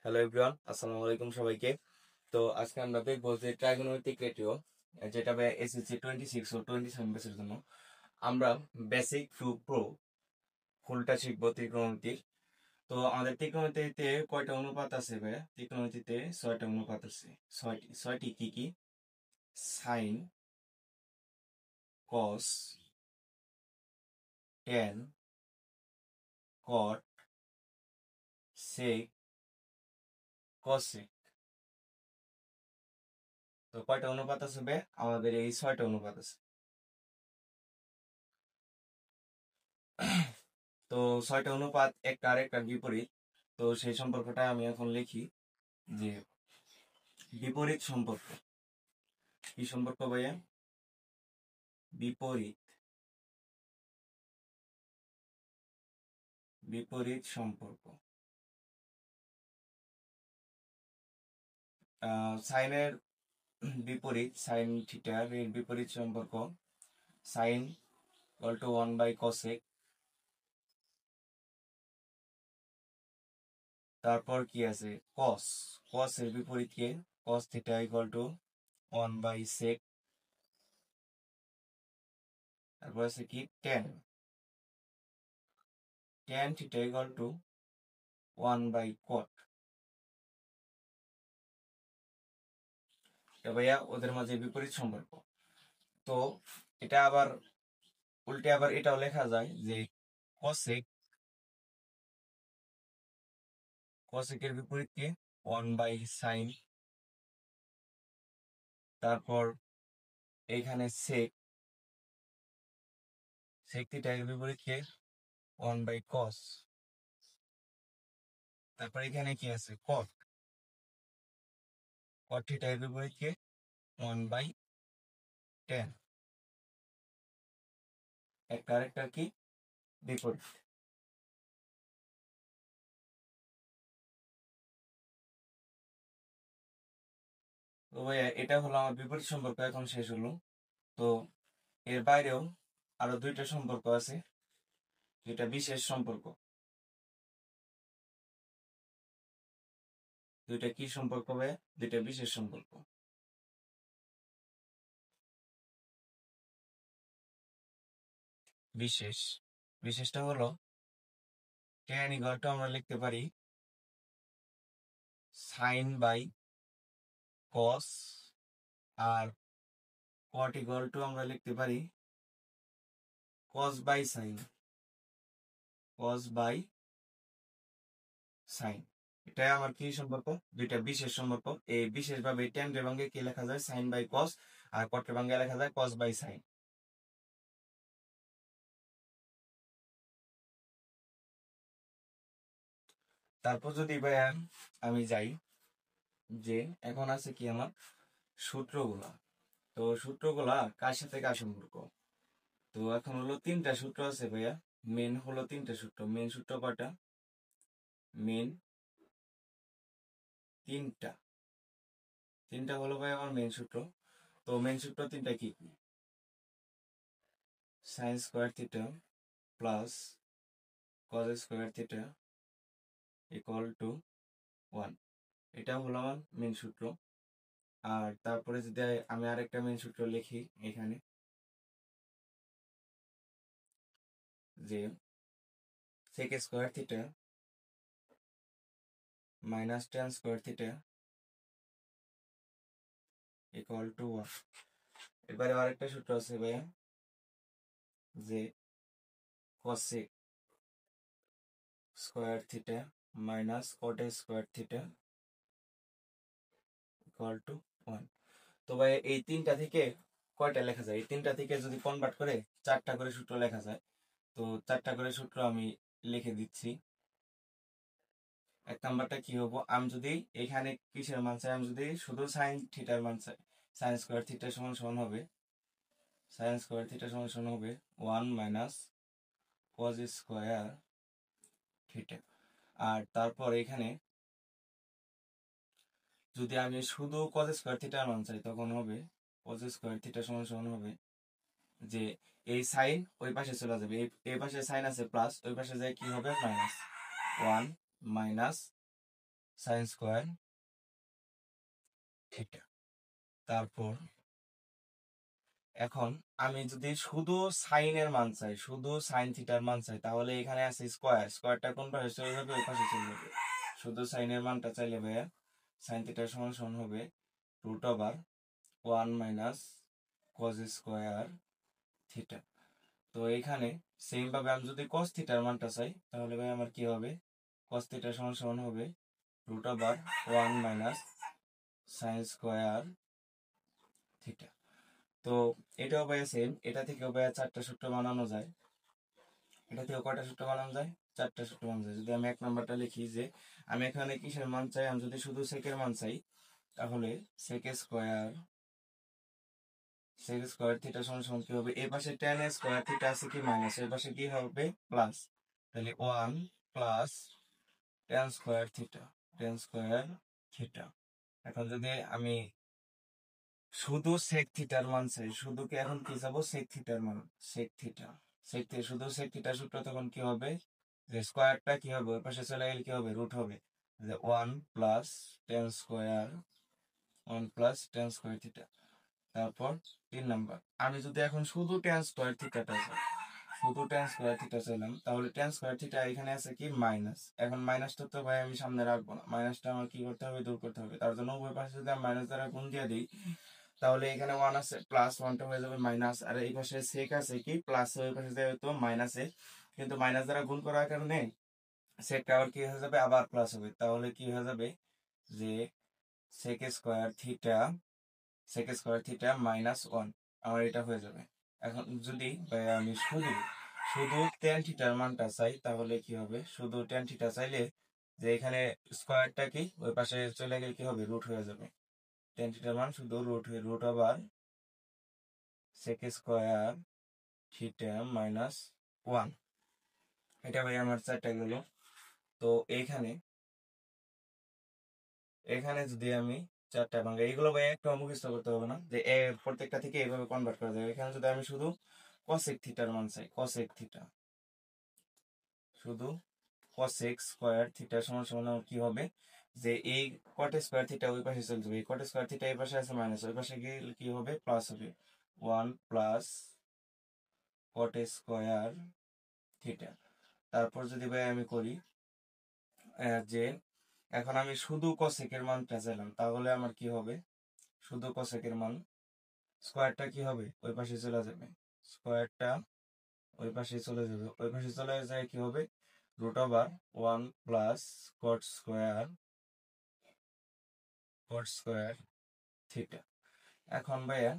Hello everyone, আসসালামু আলাইকুম সবাইকে। তো আজকে আমরা দেখবো যে ট্রাইগোনোমেট্রিক রেটিও, যেটা এসএসসি 26 ও 27 ব্যাচের জন্য আমরা বেসিক টু প্রো ফুলটা শিখবো ত্রিকোণমিতির। তো আমাদের ত্রিকোণমিতিতে কয়টা অনুপাত আছে ভাইয়া? ত্রিকোণমিতিতে 6টা অনুপাত আছে। ছয়টি কি কি? সাইন, কস, ট্যান, কট, সেক, কসেক। তো কয়টা অনুপাত আছে ভাইয়া? আমাদের এই 6টা অনুপাত আছে। তো 6টা অনুপাত একটা আরেকটার বিপরীত। তো সেই সম্পর্কটা আমি এখন লিখি যে বিপরীত সম্পর্ক। কি সম্পর্ক ভাইয়া? বিপরীত বিপরীত সম্পর্ক। সাইনের বিপরীত, সাইন থিটার এর বিপরীত সম্পর্ক সাইন ইকুয়াল টু 1/cosec। তারপর কি আছে? কস, কস এর বিপরীত কে? Cos theta equal to 1/sec। তারপর আছে কি? Tan, tan theta equal to 1/cot। এটা ভাইয়া ওদের মাঝে বিপরীত সম্পর্ক। তো এটা আবার উল্টে আবার এটাও লেখা যায় যে cosec, cosec এর বিপরীত কে? 1/sin। তারপর এইখানে sec, sec থিটা এর বিপরীত কে? 1/cos। তারপর এখানে কি আছে? cot, cot থিটা এর বিপরীত কে? 1/tan। একটা আরেকটা কি? বিপরীত। তো ভাইয়া এটা হলো আমার বিপরীত সম্পর্ক, এখন শেষ হলো। তো এর বাইরেও আরো দুইটা সম্পর্ক আছে, দুইটা বিশেষ সম্পর্ক। দুইটা কি সম্পর্ক ভাইয়া? দুইটা বিশেষ সম্পর্ক। বিশেষ, বিশেষটা হলো tan ইকুয়াল টু আমরা লিখতে পারি সাইন বাই কস, আর cot ইকুয়াল টু আমরা লিখতে পারি cos by sine, cos by sine. এটাই আমার কি সম্পর্ক? দুইটা বিশেষ সম্পর্ক। এই বিশেষ ভাবে tan এর ভাঙে কি লেখা যায়? সাইন বাই কস, আর cot এর ভাঙে লেখা যায় cos বাই সাইন। তারপর যদি ভাইয়া আমি যাই যে এখন আছে কি আমার সূত্রগুলা। তো সূত্রগুলা কার সাথে কার সম্পর্ক? তো এখন হলো তিনটা সূত্র আছে ভাইয়া। মেন হলো তিনটা সূত্র। মেন সূত্র কয়টা? মেন তিনটা। তিনটা হলো ভাই আমার মেন সূত্র। তো মেন সূত্র তিনটা কি কি? Sign square theta plus cos square theta equal to 1। এটা হলো আমার মেন সূত্র। আর তারপরে যদি আমি আরেকটা মেন সূত্র লিখি এখানে, যে sec square theta minus tan square theta equal to 1। এবারে আরেকটা সূত্র আছে ভাইয়া, যে cosec square theta minus cot square theta equal to 1। তো ভাই এই তিনটা থেকে কয়টা লেখা যায়? এই তিনটা থেকে যদি কনভার্ট করে চারটা করে সূত্র লেখা যায়। তো চারটা করে সূত্র আমি লিখে দিচ্ছি। এক নাম্বারটা কি হবো? আমি যদি এখানে কিসের মান চাই? আমি যদি শুধু সাইন থিটার মান চাই, সাইন স্কোয়ার থিটা সমান সমান হবে, সাইন স্কোয়ার থিটা সমান সমান হবে 1 মাইনাস কজ স্কোয়ার থিটা। আর তারপর এখানে যদি আমি শুধু কজ স্কোয়ার থিটার মান চাই, তখন হবে কজ স্কোয়ার থিটা সমান সমান হবে যে এই সাইন ওই পাশে চলে যাবে, এই পাশে সাইন আছে প্লাস, ওই পাশে যায় কি হবে? Minus 1 minus sine square theta. তারপর এখন আমি যদি শুধু সাইনের মান চাই, শুধু সাইন থিটার মান চাই, তাহলে এখানে আছে স্কোয়ার, স্কোয়ারটা কোন পাশে চলে যাবে? ওই পাশে চলে যাবে। শুধু সাইনের মানটা চাইলে ভাইয়া সাইন থিটার সমান সমান হবে root over 1 minus cos square theta. তো এখানে সেম ভাবে আমি যদি কস থিটার মানটা চাই, তাহলে ভাই আমার কি হবে? কস থিটার সমান সমান হবে root over 1 minus sine square theta. তো এটাও ভাইয়া সেম, এটা থেকেও ভাইয়া 4টা সূত্র বানানো যায়। এটা থেকে কয়টা সূত্র বানানো যায়? 4টা সূত্র বানানো যায়। যদি আমি 1 নাম্বারটা লিখি, যে আমি এখানে কিসের মান চাই? আমি যদি শুধু সেকের মান চাই, তাহলে সেক স্কোয়ার থিটা সমান সমান কি হবে? এই পাশে tan স্কোয়ার থিটা আছে কি মাইনাস, এই পাশে কি হবে? প্লাস। তাহলে 1 প্লাস tan স্কোয়ার থিটা। এখন যদি আমি শুধু সেক থিটার মান চাই, শুধু কি এখন কি যাবো? সেক থিটার মান, সেক থিটা, শুধু সেক থিটার সূত্র তখন কি হবে? যে স্কোয়ারটা কি হবে? ওই পাশে চলে গেলে কি হবে? রুট হবে। যে 1 plus tan square 1 plus tan square theta. তারপর 3 নাম্বার, আমি যদি এখন শুধু tan স্কোয়ার থিটাটা চাই, শুধু tan স্কোয়ার থিটা চাইলাম, তাহলে tan স্কোয়ার থিটা এখানে আছে কি মাইনাস। এখন মাইনাসটা তো ভাই আমি সামনে রাখবো না, মাইনাসটা আমার কি করতে হবে? দূর করতে হবে। তার জন্য উভয় পাশে যদি আমি মাইনাস দ্বারা গুণ দিয়ে দিই, তাহলে এখানে 1 আছে, প্লাস 1টা হয়ে যাবে মাইনাস, আর এই পাশে সেক আছে কি প্লাস, ওই পাশে যাবে তো মাইনাসে, কিন্তু মাইনাস দ্বারা গুণ করার কারণে সেকটা আবার কি হয়ে যাবে? আবার প্লাস হবে। তাহলে কি হয়ে যাবে? যে সেক স্কোয়ার থিটা, মাইনাস 1, আমার এটা হয়ে যাবে। এখন যদি আমি শুধু শুধু tan থিটার মানটা চাই, তাহলে কি হবে? শুধু tan থিটা চাইলে, যে এখানে স্কোয়ারটা কি ওই পাশে চলে গেলে কি হবে? রুট হয়ে যাবে। tan থিটার মান শুধু রুট আবার সেক স্কোয়ার থিটা মাইনাস 1। এটা ভাই আমার 4টা গেল। তো এইখানে এখানে যদি আমি 4টা ভাঙা, এইগুলো ভাই একটা মুখস্থ করতে হবে না, যে প্রত্যেকটা থেকে এইভাবে কনভার্ট করা যাবে। এখানে যদি আমি শুধু কসেক থিটার মান চাই, কসেক থিটা, শুধু কসেক স্কোয়ার থিটা সমান সমান আমার কি হবে? যে এই কট স্কোয়ার থিটা ওই পাশে চলে যাবে, এই কট স্কোয়ার থিটা এই পাশে আছে মাইনাস, ওই পাশে গেলে কি হবে? প্লাস হবে। 1 প্লাস কট স্কোয়ার থিটা। তারপর যদি ভাই আমি করি, যে এখন আমি শুধু কসেকের মানটা চাইলাম, তাহলে আমার কি হবে? শুধু কসেকের মান, স্কোয়ারটা কি হবে? ওই পাশে চলে যাবে, স্কোয়ারটা ওই পাশে চলে যাবে, ওই পাশে চলে যায় কি হবে? Root over 1 plus cot square theta. এখন ভাইয়া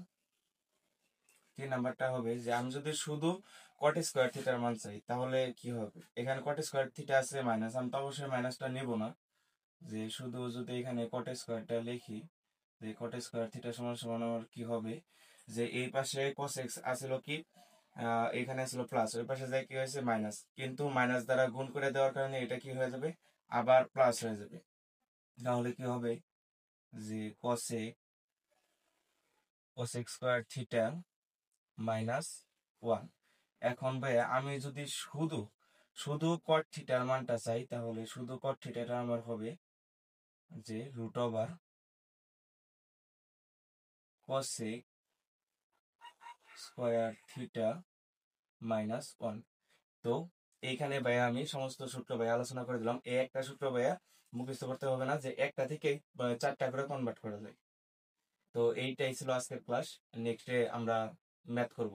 3 নাম্বারটা হবে, যে আমি যদি শুধু কট স্কোয়ার থিটার মান চাই, তাহলে কি হবে? এখানে কট স্কোয়ার থিটা আছে মাইনাস, আমি তো অবশ্যই মাইনাসটা নেব না। যে শুধু যদি এখানে কট স্কোয়ারটা লিখি, যে কট স্কোয়ার থিটা সমান সমান আমার কি হবে? যে এই পাশে cos x আছিল কি এখানে ছিল প্লাস, ওই পাশে যায় কি হয়েছে? মাইনাস, কিন্তু মাইনাস দ্বারা গুণ করে দেওয়ার কারণে এটা কি হয়ে যাবে? আবার প্লাস হয়ে যাবে। তাহলে কি হবে? যে cosec স্কোয়ার থিটা মাইনাস 1। এখন ভাইয়া আমি যদি শুধু শুধু কট থিটার মানটা চাই, তাহলে শুধু কট থিটাটা আমার হবে যে root over cosec square theta minus 1। তো এইখানে ভাইয়া আমি সমস্ত সূত্র ভাইয়া আলোচনা করে দিলাম। এই একটা সূত্র ভাইয়া মুখস্থ করতে হবে না, যে একটা থেকে 4টা করে কনভার্ট করা যায়। তো এইটাই ছিল আজকের ক্লাস। নেক্সটে আমরা ম্যাথ করব।